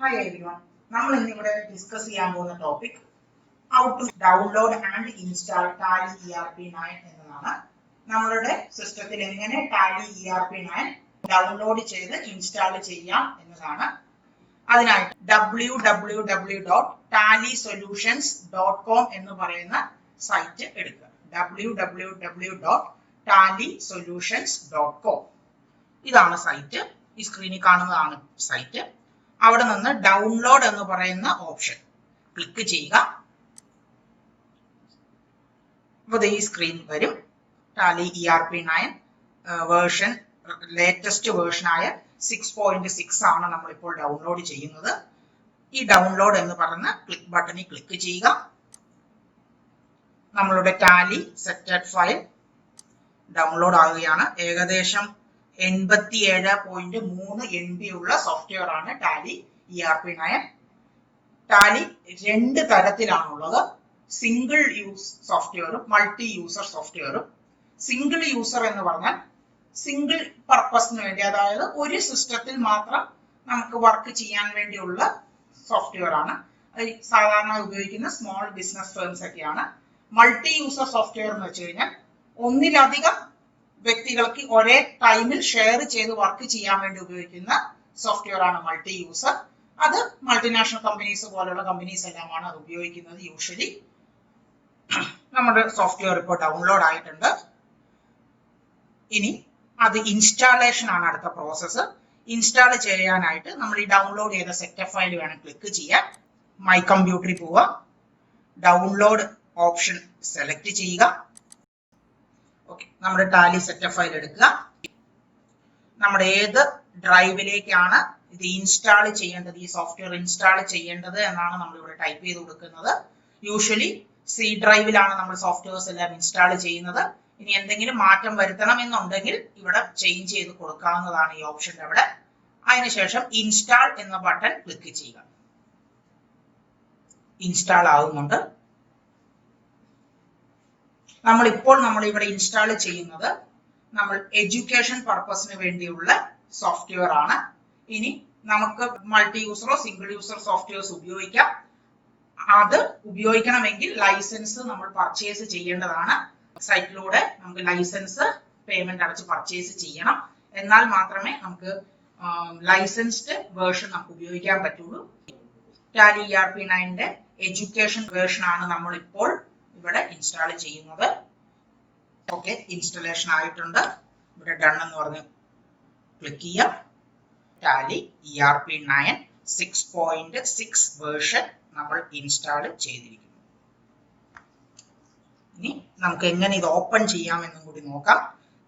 Hi everyone. നമ്മൾ ഇന്നിവിടെ discuss ചെയ്യാൻ പോകുന്ന topic how to download and install Tally ERP.9 എന്നതാണ്. നമ്മളുടെ സിസ്റ്റത്തിൽ എങ്ങനെ Tally ERP.9 ഡൗൺലോഡ് ചെയ്ത് ഇൻസ്റ്റാൾ ചെയ്യാം എന്നതാണ്. അതിനായിട്ട് www.tallysolutions.com എന്ന് പറയുന്ന സൈറ്റ് എടുക്കുക. www.tallysolutions.com ഇതാണ് സൈറ്റ്. ഈ സ്ക്രീനിൽ കാണുന്നതാണ് സൈറ്റ്. അവിടെ നിന്ന് ഡൗൺലോഡ് എന്ന് പറയുന്ന ഓപ്ഷൻ ക്ലിക്ക് ചെയ്യുക. അപ്പോൾ ഈ സ്ക്രീൻ വരും. ടാലി ERP.9 വേർഷൻ ലേറ്റസ്റ്റ് വേർഷനായ 6.6 ആണ് നമ്മളിപ്പോൾ ഡൗൺലോഡ് ചെയ്യുന്നത്. ഈ ഡൗൺലോഡ് എന്ന് പറഞ്ഞ ക്ലിക്ക് ബട്ടണിൽ ക്ലിക്ക് ചെയ്യുക. നമ്മളുടെ ടാലി സെറ്റഡ് ഫയൽ ഡൗൺലോഡ് ആവുകയാണ്. ഏകദേശം 87.3 MB ഉള്ള സോഫ്റ്റ്വെയർ ആണ് ടാലി ERP.9. ടാലി രണ്ട് തരത്തിലാണുള്ളത്. സിംഗിൾ യൂസ് സോഫ്റ്റ്വെയറും മൾട്ടി യൂസർ സോഫ്റ്റ്വെയറും. സിംഗിൾ യൂസർ എന്ന് പറഞ്ഞാൽ സിംഗിൾ പർപ്പസിന് വേണ്ടി, അതായത് ഒരു സിസ്റ്റത്തിൽ മാത്രം നമുക്ക് വർക്ക് ചെയ്യാൻ വേണ്ടിയുള്ള സോഫ്റ്റ്വെയർ ആണ്. സാധാരണ ഉപയോഗിക്കുന്ന സ്മോൾ ബിസിനസ് ഫേംസ് ഒക്കെയാണ്. മൾട്ടി യൂസർ സോഫ്റ്റ്വെയർ എന്ന് വെച്ച് കഴിഞ്ഞാൽ ഒന്നിലധികം വ്യക്തികൾക്ക് ഒരേ ടൈമിൽ ഷെയർ ചെയ്ത് വർക്ക് ചെയ്യാൻ വേണ്ടി ഉപയോഗിക്കുന്ന സോഫ്റ്റ്വെയർ ആണ് മൾട്ടി യൂസർ. അത് മൾട്ടിനാഷണൽ കമ്പനീസ് പോലുള്ള കമ്പനീസ് എല്ലാമാണ് അത് ഉപയോഗിക്കുന്നത് യൂഷ്വലി. നമ്മുടെ സോഫ്റ്റ്വെയർ ഇപ്പോൾ ഡൗൺലോഡ് ആയിട്ടുണ്ട്. ഇനി അത് ഇൻസ്റ്റാളേഷൻ ആണ് അടുത്ത പ്രോസസ്സ്. ഇൻസ്റ്റാൾ ചെയ്യാനായിട്ട് നമ്മൾ ഈ ഡൗൺലോഡ് ചെയ്ത സെറ്റപ്പ് ഫയൽ വേണം ക്ലിക്ക് ചെയ്യാൻ. മൈ കമ്പ്യൂട്ടറിൽ പോവുക, ഡൗൺലോഡ് ഓപ്ഷൻ സെലക്ട് ചെയ്യുക. ഓക്കെ, നമ്മുടെ ടാലി സെറ്റപ്പ് ഫയൽ എടുക്കുക. നമ്മുടെ ഏത് ഡ്രൈവിലേക്കാണ് ഇത് ഇൻസ്റ്റാൾ ചെയ്യേണ്ടത്, ഈ സോഫ്റ്റ്വെയർ ഇൻസ്റ്റാൾ ചെയ്യേണ്ടത് എന്നാണ് നമ്മൾ ഇവിടെ ടൈപ്പ് ചെയ്ത് കൊടുക്കുന്നത്. യൂഷ്വലി സി ഡ്രൈവിലാണ് നമ്മൾ സോഫ്റ്റ്വെയർസ് എല്ലാം ഇൻസ്റ്റാൾ ചെയ്യുന്നത്. ഇനി എന്തെങ്കിലും മാറ്റം വരുത്തണം എന്നുണ്ടെങ്കിൽ ഇവിടെ ചേഞ്ച് ചെയ്ത് കൊടുക്കാവുന്നതാണ് ഈ ഓപ്ഷൻ്റെ അവിടെ. അതിനുശേഷം ഇൻസ്റ്റാൾ എന്ന ബട്ടൺ ക്ലിക്ക് ചെയ്യുക. ഇൻസ്റ്റാൾ ആവുന്നുണ്ട്. നമ്മൾ ഇവിടെ ഇൻസ്റ്റാൾ ചെയ്യുന്നത് നമ്മൾ എഡ്യൂക്കേഷൻ പർപ്പസിന് വേണ്ടിയുള്ള സോഫ്റ്റ്വെയർ ആണ്. ഇനി നമുക്ക് മൾട്ടി യൂസറോ സിംഗിൾ യൂസർ സോഫ്റ്റ്വെയർസ് ഉപയോഗിക്കാം. അത് ഉപയോഗിക്കണമെങ്കിൽ ലൈസൻസ് നമ്മൾ പർച്ചേസ് ചെയ്യേണ്ടതാണ്. സൈറ്റിലൂടെ നമുക്ക് ലൈസൻസ് പേയ്മെന്റ് അടച്ച് പർച്ചേസ് ചെയ്യണം. എന്നാൽ മാത്രമേ നമുക്ക് ലൈസൻസ്ഡ് വേർഷൻ നമുക്ക് ഉപയോഗിക്കാൻ പറ്റുള്ളൂ. ടാലി ERP.9 എഡ്യൂക്കേഷൻ വേർഷൻ ആണ് നമ്മൾ ഇപ്പോൾ ഇവിടെ ഇൻസ്റ്റാൾ ചെയ്യുന്നത്. ഓക്കെ, ഇൻസ്റ്റലേഷൻ ആയിട്ടുണ്ട്. ഇവിടെ ഡൺ എന്ന് പറഞ്ഞ് ക്ലിക്ക് ചെയ്യാം. ടാലി ERP.9 6.6 വേർഷൻ നമ്മൾ ഇൻസ്റ്റാൾ ചെയ്തിരിക്കുന്നു. ഇനി നമുക്ക് എങ്ങനെ ഇത് ഓപ്പൺ ചെയ്യാമെന്നും കൂടി നോക്കാം.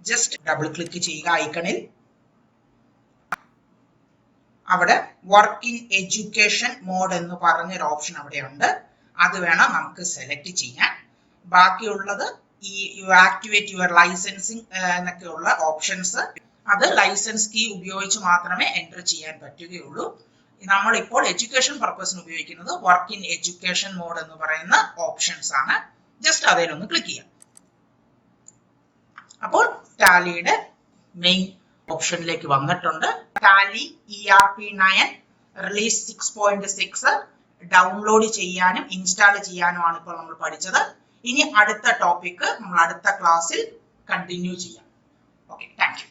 ജസ്റ്റ് ഡബിൾ ക്ലിക്ക് ചെയ്യുക ഐക്കണിൽ. അവിടെ വർക്ക് ഇൻ എഡ്യൂക്കേഷൻ മോഡ് എന്ന് പറഞ്ഞൊരു ഓപ്ഷൻ അവിടെ ഉണ്ട്. അത് വേണം നമുക്ക് സെലക്ട് ചെയ്യാൻ. ബാക്കിയുള്ളത് ഈ ആക്ടിവേറ്റ് യുവർ ലൈസൻസിങ് എന്നൊക്കെയുള്ള ഓപ്ഷൻസ്, അത് ലൈസൻസ് കീ ഉപയോഗിച്ച് മാത്രമേ എൻ്റർ ചെയ്യാൻ പറ്റുകയുള്ളൂ. നമ്മളിപ്പോൾ എഡ്യൂക്കേഷൻ പർപ്പസിന് ഉപയോഗിക്കുന്നത് വർക്ക് ഇൻ എഡ്യൂക്കേഷൻ മോഡ് എന്ന് പറയുന്ന ഓപ്ഷൻസ് ആണ്. ജസ്റ്റ് അതിലൊന്ന് ക്ലിക്ക് ചെയ്യാം. അപ്പോൾ ടാലിയുടെ മെയിൻ ഓപ്ഷനിലേക്ക് വന്നിട്ടുണ്ട്. ടാലി ERP.9 റിലീസ് 6.6 ഡൗൺലോഡ് ചെയ്യാനും ഇൻസ്റ്റാൾ ചെയ്യാനുമാണ് ഇപ്പോൾ നമ്മൾ പഠിച്ചത്. ഇനി അടുത്ത ടോപ്പിക് നമ്മൾ അടുത്ത ക്ലാസ്സിൽ കണ്ടിന്യൂ ചെയ്യാം. Okay, thank you.